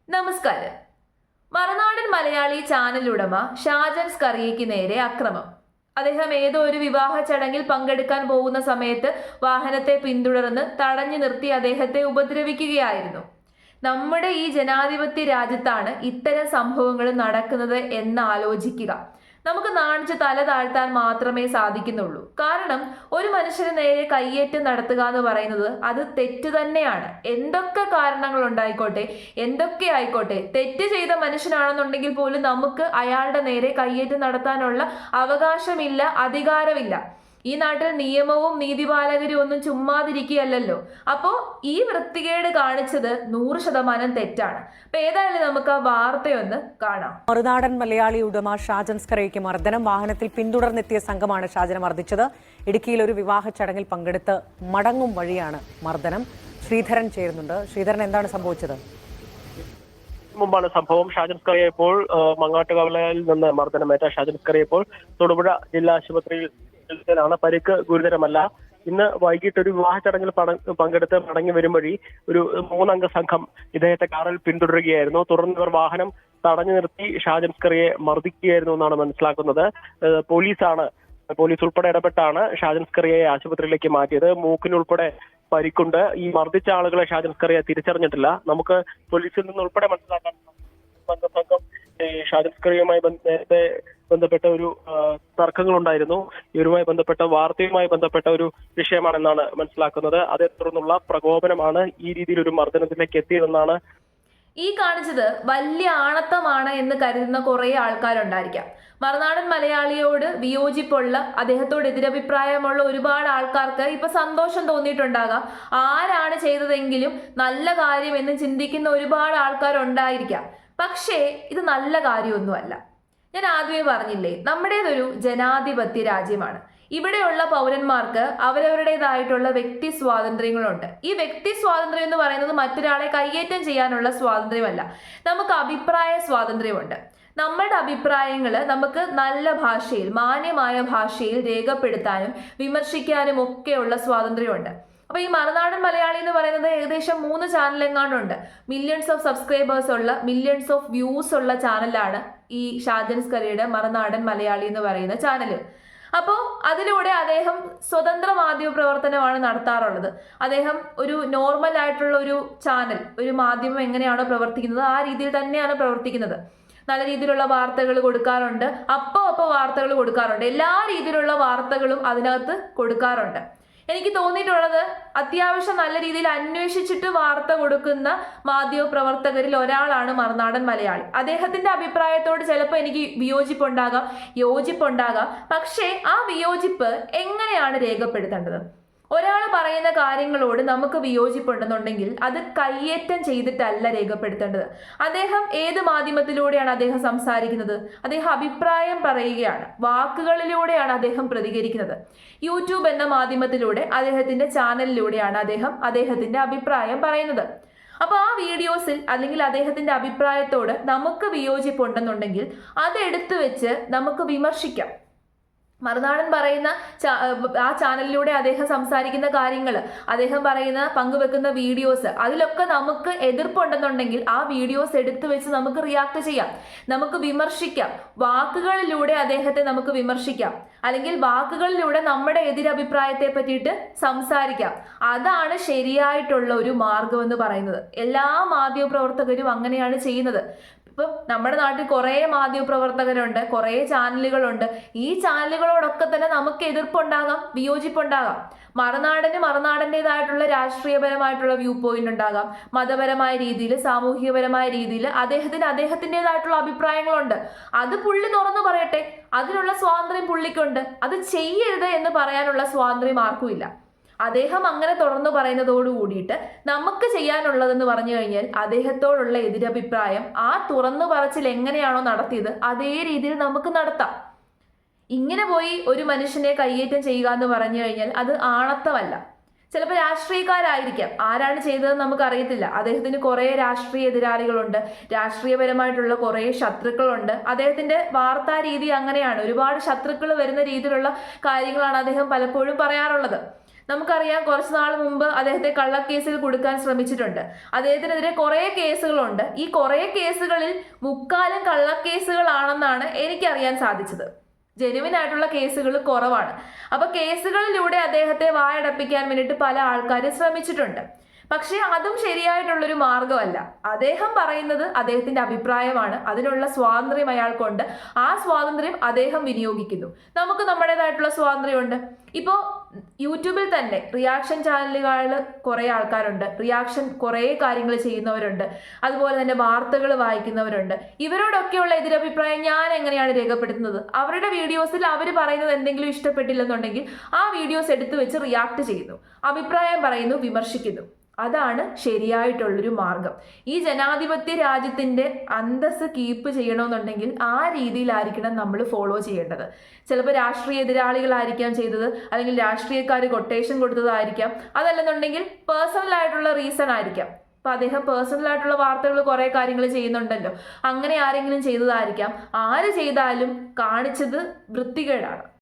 നമസ്കാരം. മറുനാടൻ മലയാളി ചാനൽ ഉടമ ഷാജൻ സ്കറിയയ്ക്ക് നേരെ അക്രമം. അദ്ദേഹം ഏതോ ഒരു വിവാഹ ചടങ്ങിൽ പങ്കെടുക്കാൻ പോകുന്ന സമയത്ത് വാഹനത്തെ പിന്തുടർന്ന് തടഞ്ഞു നിർത്തി അദ്ദേഹത്തെ ഉപദ്രവിക്കുകയായിരുന്നു. നമ്മുടെ ഈ ജനാധിപത്യ രാജ്യത്താണ് ഇത്തരം സംഭവങ്ങൾ നടക്കുന്നത് എന്ന് ആലോചിക്കുക. നമുക്ക് നാണിച്ച് തല താഴ്ത്താൻ മാത്രമേ സാധിക്കുന്നുള്ളൂ. കാരണം ഒരു മനുഷ്യന് നേരെ കയ്യേറ്റം നടത്തുക എന്ന് പറയുന്നത് അത് തെറ്റ് തന്നെയാണ്. എന്തൊക്കെ കാരണങ്ങൾ ഉണ്ടായിക്കോട്ടെ, എന്തൊക്കെ ആയിക്കോട്ടെ, തെറ്റ് ചെയ്ത മനുഷ്യനാണെന്നുണ്ടെങ്കിൽ പോലും നമുക്ക് അയാളുടെ നേരെ കയ്യേറ്റം നടത്താനുള്ള അവകാശമില്ല, അധികാരമില്ല. ഈ നാട്ടിൽ നിയമവും നീതിപാലകരും ഒന്നും ചുമ്മാതിരിക്കുകയല്ലോ. അപ്പോൾ ഈ വൃത്തികേട് കാണിച്ചത് 100% തെറ്റാണ്. അപ്പൊ ഏതായാലും നമുക്ക് ആ വാർത്തയൊന്ന് കാണാം. മറുനാടൻ മലയാളി ഉടമ ഷാജൻ സ്കറിയയ്ക്ക് മർദ്ദനം. വാഹനത്തിൽ പിന്തുടർന്നെത്തിയ സംഘമാണ് ഷാജനെ മർദ്ദിച്ചത്. ഇടുക്കിയിൽ ഒരു വിവാഹ ചടങ്ങിൽ പങ്കെടുത്ത് മടങ്ങും വഴിയാണ് മർദ്ദനം. ശ്രീധരൻ ചേരുന്നുണ്ട്. ശ്രീധരൻ, എന്താണ് സംഭവിച്ചത്? മുമ്പാണ് സംഭവം. ഷാജൻ സ്കറിയ ഇപ്പോൾ മങ്ങാട്ടുകവലയിൽ നിന്ന് മർദ്ദനമേറ്റ ഷാജൻ സ്കറിയ ഇപ്പോൾ തൊടുപുഴ ജില്ലാ ആശുപത്രിയിൽ ാണ്. പരിക്ക് ഗുരുതരമല്ല. ഇന്ന് വൈകിട്ട് ഒരു വിവാഹ ചടങ്ങിൽ പങ്കെടുത്ത് മടങ്ങി വരും വഴി ഒരു 3 അംഗ സംഘം ഇദ്ദേഹത്തെ കാറിൽ പിന്തുടരുകയായിരുന്നു. തുടർന്ന് ഇവർ വാഹനം തടഞ്ഞു നിർത്തി ഷാജൻ സ്കറിയെ മർദ്ദിക്കുകയായിരുന്നു എന്നാണ് മനസ്സിലാക്കുന്നത്. പോലീസ് ഉൾപ്പെടെ ഇടപെട്ടാണ് ഷാജൻ സ്കറിയയെ ആശുപത്രിയിലേക്ക് മാറ്റിയത്. മൂക്കിനുൾപ്പെടെ പരിക്കുണ്ട്. ഈ മർദ്ദിച്ച ആളുകളെ ഷാജൻ സ്കറിയ തിരിച്ചറിഞ്ഞിട്ടില്ല. നമുക്ക് പോലീസിൽ നിന്ന് ഉൾപ്പെടെ മനസ്സിലാക്കാൻ സംഘം ഷാജൻ സ്കറിയുമായി നേരത്തെ ബന്ധപ്പെട്ട ഒരു തർക്കങ്ങളുണ്ടായിരുന്നു. ഇവരുമായി ബന്ധപ്പെട്ട വാർത്തയുമായി ബന്ധപ്പെട്ട ഒരു വിഷയമാണെന്നാണ് മനസ്സിലാക്കുന്നത്. അതേ തുടർന്നുള്ള പ്രകോപനമാണ് ഈ രീതിയിൽ ഒരു മർദ്ദനത്തിലേക്ക് എത്തിയതെന്നാണ്. ഈ കാണിച്ചത് വലിയ ആണത്തമാണ് എന്ന് കരുതുന്ന കുറേ ആൾക്കാരുണ്ടായിരിക്കാം. മറുനാടൻ മലയാളിയോട് വിയോജിപ്പുള്ള, അദ്ദേഹത്തോട് എതിരഭിപ്രായമുള്ള ഒരുപാട് ആൾക്കാർക്ക് ഇപ്പൊ സന്തോഷം തോന്നിയിട്ടുണ്ടാകാം. ആരാണ് ചെയ്തതെങ്കിലും നല്ല കാര്യം എന്ന് ചിന്തിക്കുന്ന ഒരുപാട് ആൾക്കാരുണ്ടായിരിക്കാം. പക്ഷേ ഇത് നല്ല കാര്യമൊന്നുമല്ല. ഞാൻ ആദ്യമേ പറഞ്ഞില്ലേ, നമ്മുടേതൊരു ജനാധിപത്യ രാജ്യമാണ്. ഇവിടെയുള്ള പൗരന്മാർക്ക് അവരവരുടേതായിട്ടുള്ള വ്യക്തി സ്വാതന്ത്ര്യങ്ങളുണ്ട്. ഈ വ്യക്തി സ്വാതന്ത്ര്യം എന്ന് പറയുന്നത് മറ്റൊരാളെ കയ്യേറ്റം ചെയ്യാനുള്ള സ്വാതന്ത്ര്യമല്ല. നമുക്ക് അഭിപ്രായ സ്വാതന്ത്ര്യമുണ്ട്. നമ്മളുടെ അഭിപ്രായങ്ങൾ നമുക്ക് നല്ല ഭാഷയിൽ, മാന്യമായ ഭാഷയിൽ രേഖപ്പെടുത്താനും വിമർശിക്കാനും ഒക്കെയുള്ള സ്വാതന്ത്ര്യമുണ്ട്. അപ്പൊ ഈ മറുനാടൻ മലയാളി എന്ന് പറയുന്നത് ഏകദേശം 3 ചാനൽ എങ്ങാണ്ടുണ്ട്. മില്യൺസ് ഓഫ് സബ്സ്ക്രൈബേഴ്സ് ഉള്ള, മില്യൺസ് ഓഫ് വ്യൂസ് ഉള്ള ചാനലാണ് ഈ ഷാജൻ സ്കറിയയുടെ മറുനാടൻ മലയാളി എന്ന് പറയുന്ന ചാനല്. അപ്പോൾ അതിലൂടെ അദ്ദേഹം സ്വതന്ത്ര മാധ്യമ പ്രവർത്തനമാണ് നടത്താറുള്ളത്. അദ്ദേഹം ഒരു നോർമൽ ആയിട്ടുള്ള ഒരു ചാനൽ, ഒരു മാധ്യമം എങ്ങനെയാണോ പ്രവർത്തിക്കുന്നത് ആ രീതിയിൽ തന്നെയാണ് പ്രവർത്തിക്കുന്നത്. നല്ല രീതിയിലുള്ള വാർത്തകൾ കൊടുക്കാറുണ്ട്, അപ്പോൾ വാർത്തകൾ കൊടുക്കാറുണ്ട്, എല്ലാ രീതിയിലുള്ള വാർത്തകളും അതിനകത്ത് കൊടുക്കാറുണ്ട്. എനിക്ക് തോന്നിയിട്ടുള്ളത് അത്യാവശ്യം നല്ല രീതിയിൽ അന്വേഷിച്ചിട്ട് വാർത്ത കൊടുക്കുന്ന മാധ്യമ പ്രവർത്തകരിൽ ഒരാളാണ് മറുനാടൻ മലയാളി. അദ്ദേഹത്തിന്റെ അഭിപ്രായത്തോട് ചിലപ്പോൾ എനിക്ക് വിയോജിപ്പുണ്ടാകാം, യോജിപ്പുണ്ടാകാം. പക്ഷേ ആ വിയോജിപ്പ് എങ്ങനെയാണ് രേഖപ്പെടുത്തേണ്ടത്? ഒരാൾ പറയുന്ന കാര്യങ്ങളോട് നമുക്ക് വിയോജിപ്പുണ്ടെന്നുണ്ടെങ്കിൽ അത് കയ്യേറ്റം ചെയ്തിട്ടല്ല രേഖപ്പെടുത്തേണ്ടത്. അദ്ദേഹം ഏത് മാധ്യമത്തിലൂടെയാണ് അദ്ദേഹം സംസാരിക്കുന്നത്? അദ്ദേഹം അഭിപ്രായം പറയുകയാണ്, വാക്കുകളിലൂടെയാണ് അദ്ദേഹം പ്രതികരിക്കുന്നത്. യൂട്യൂബ് എന്ന മാധ്യമത്തിലൂടെ, അദ്ദേഹത്തിന്റെ ചാനലിലൂടെയാണ് അദ്ദേഹത്തിന്റെ അഭിപ്രായം പറയുന്നത്. അപ്പോൾ ആ വീഡിയോസിൽ അല്ലെങ്കിൽ അദ്ദേഹത്തിന്റെ അഭിപ്രായത്തോട് നമുക്ക് വിയോജിപ്പുണ്ടെന്നുണ്ടെങ്കിൽ അതെടുത്തു വെച്ച് നമുക്ക് വിമർശിക്കാം. മറുനാടൻ പറയുന്ന ആ ചാനലിലൂടെ അദ്ദേഹം സംസാരിക്കുന്ന കാര്യങ്ങൾ, അദ്ദേഹം പറയുന്ന പങ്കുവെക്കുന്ന വീഡിയോസ്, അതിലൊക്കെ നമുക്ക് എതിർപ്പുണ്ടെന്നുണ്ടെങ്കിൽ ആ വീഡിയോസ് എടുത്തു വെച്ച് നമുക്ക് റിയാക്ട് ചെയ്യാം, നമുക്ക് വിമർശിക്കാം. വാക്കുകളിലൂടെ അദ്ദേഹത്തെ നമുക്ക് വിമർശിക്കാം, അല്ലെങ്കിൽ വാക്കുകളിലൂടെ നമ്മുടെ എതിരഭിപ്രായത്തെ പറ്റിയിട്ട് സംസാരിക്കാം. അതാണ് ശരിയായിട്ടുള്ള ഒരു മാർഗം എന്ന് പറയുന്നത്. എല്ലാ മാധ്യമപ്രവർത്തകരും അങ്ങനെയാണ് ചെയ്യുന്നത്. ഇപ്പം നമ്മുടെ നാട്ടിൽ കുറേ മാധ്യമപ്രവർത്തകരുണ്ട്, കുറേ ചാനലുകളുണ്ട്. ഈ ചാനലുകളോടൊക്കെ തന്നെ നമുക്ക് എതിർപ്പുണ്ടാകാം, വിയോജിപ്പുണ്ടാകാം. മറുനാടൻ്റെതായിട്ടുള്ള രാഷ്ട്രീയപരമായിട്ടുള്ള വ്യൂ പോയിന്റ് ഉണ്ടാകാം, മതപരമായ രീതിയിൽ, സാമൂഹികപരമായ രീതിയിൽ അദ്ദേഹത്തിൻ്റെതായിട്ടുള്ള അഭിപ്രായങ്ങളുണ്ട്. അത് പുള്ളി തുറന്നു പറയട്ടെ, അതിനുള്ള സ്വാതന്ത്ര്യം പുള്ളിക്കുണ്ട്. അത് ചെയ്യരുത് എന്ന് പറയാനുള്ള സ്വാതന്ത്ര്യം ആർക്കുമില്ല. അദ്ദേഹം അങ്ങനെ തുറന്നു പറയുന്നതോട് കൂടിയിട്ട് നമുക്ക് ചെയ്യാനുള്ളതെന്ന് പറഞ്ഞു കഴിഞ്ഞാൽ അദ്ദേഹത്തോടുള്ള എതിരഭിപ്രായം ആ തുറന്നു പറച്ചിൽ എങ്ങനെയാണോ നടത്തിയത് അതേ രീതിയിൽ നമുക്ക് നടത്താം. ഇങ്ങനെ പോയി ഒരു മനുഷ്യനെ കയ്യേറ്റം ചെയ്യുക എന്ന് പറഞ്ഞു കഴിഞ്ഞാൽ അത് ആണത്തമല്ല. ചിലപ്പോൾ രാഷ്ട്രീയക്കാരായിരിക്കാം, ആരാണ് ചെയ്തതെന്ന് നമുക്കറിയത്തില്ല. അദ്ദേഹത്തിന് കുറേ രാഷ്ട്രീയ എതിരാളികളുണ്ട്, രാഷ്ട്രീയപരമായിട്ടുള്ള കുറേ ശത്രുക്കളുണ്ട്. അദ്ദേഹത്തിന്റെ വാർത്താ രീതി അങ്ങനെയാണ്. ഒരുപാട് ശത്രുക്കൾ വരുന്ന രീതിയിലുള്ള കാര്യങ്ങളാണ് അദ്ദേഹം പലപ്പോഴും പറയാറുള്ളത്. നമുക്കറിയാം കുറച്ച് നാൾ മുമ്പ് അദ്ദേഹത്തെ കള്ളക്കേസിൽ കൊടുക്കാൻ ശ്രമിച്ചിട്ടുണ്ട്. അദ്ദേഹത്തിനെതിരെ കുറേ കേസുകളുണ്ട്. ഈ കുറേ കേസുകളിൽ മുക്കാലും കള്ളക്കേസുകളാണെന്നാണ് എനിക്കറിയാൻ സാധിച്ചത്. ജെനുവിൻ ആയിട്ടുള്ള കേസുകൾ കുറവാണ്. അപ്പൊ കേസുകളിലൂടെ അദ്ദേഹത്തെ വായടപ്പിക്കാൻ വേണ്ടിയിട്ട് പല ആൾക്കാരും ശ്രമിച്ചിട്ടുണ്ട്. പക്ഷേ അതും ശരിയായിട്ടുള്ളൊരു മാർഗമല്ല. അദ്ദേഹം പറയുന്നത് അദ്ദേഹത്തിന്റെ അഭിപ്രായമാണ്, അതിനുള്ള സ്വാതന്ത്ര്യം അയാൾക്കുണ്ട്. ആ സ്വാതന്ത്ര്യം അദ്ദേഹം വിനിയോഗിക്കുന്നു. നമുക്ക് നമ്മുടേതായിട്ടുള്ള സ്വാതന്ത്ര്യമുണ്ട്. ഇപ്പോൾ യൂട്യൂബിൽ തന്നെ റിയാക്ഷൻ ചാനലുകളിൽ കുറേ ആൾക്കാരുണ്ട്, റിയാക്ഷൻ കുറേ കാര്യങ്ങൾ ചെയ്യുന്നവരുണ്ട്, അതുപോലെ തന്നെ വാർത്തകൾ വായിക്കുന്നവരുണ്ട്. ഇവരോടൊക്കെയുള്ള എതിരഭിപ്രായം ഞാൻ എങ്ങനെയാണ് രേഖപ്പെടുത്തുന്നത്? അവരുടെ വീഡിയോസിൽ അവർ പറയുന്നത് എന്തെങ്കിലും ഇഷ്ടപ്പെട്ടില്ലെന്നുണ്ടെങ്കിൽ ആ വീഡിയോസ് എടുത്തു വെച്ച് റിയാക്ട് ചെയ്യുന്നു, അഭിപ്രായം പറയുന്നു, വിമർശിക്കുന്നു. അതാണ് ശരിയായിട്ടുള്ളൊരു മാർഗം. ഈ ജനാധിപത്യ രാജ്യത്തിന്റെ അന്തസ്സ് കീപ്പ് ചെയ്യണമെന്നുണ്ടെങ്കിൽ ആ രീതിയിലായിരിക്കണം നമ്മൾ ഫോളോ ചെയ്യേണ്ടത്. ചിലപ്പോൾ രാഷ്ട്രീയ എതിരാളികളായിരിക്കാം ചെയ്തത്, അല്ലെങ്കിൽ രാഷ്ട്രീയക്കാർ കൊട്ടേഷൻ കൊടുത്തതായിരിക്കാം, അതല്ലെന്നുണ്ടെങ്കിൽ പേഴ്സണൽ ആയിട്ടുള്ള റീസൺ ആയിരിക്കാം. അപ്പൊ അദ്ദേഹം പേഴ്സണൽ ആയിട്ടുള്ള വാർത്തകൾ കുറെ കാര്യങ്ങൾ ചെയ്യുന്നുണ്ടല്ലോ, അങ്ങനെ ആരെങ്കിലും ചെയ്തതായിരിക്കാം. ആര് ചെയ്താലും കാണിച്ചത് വൃത്തികേടാണ്.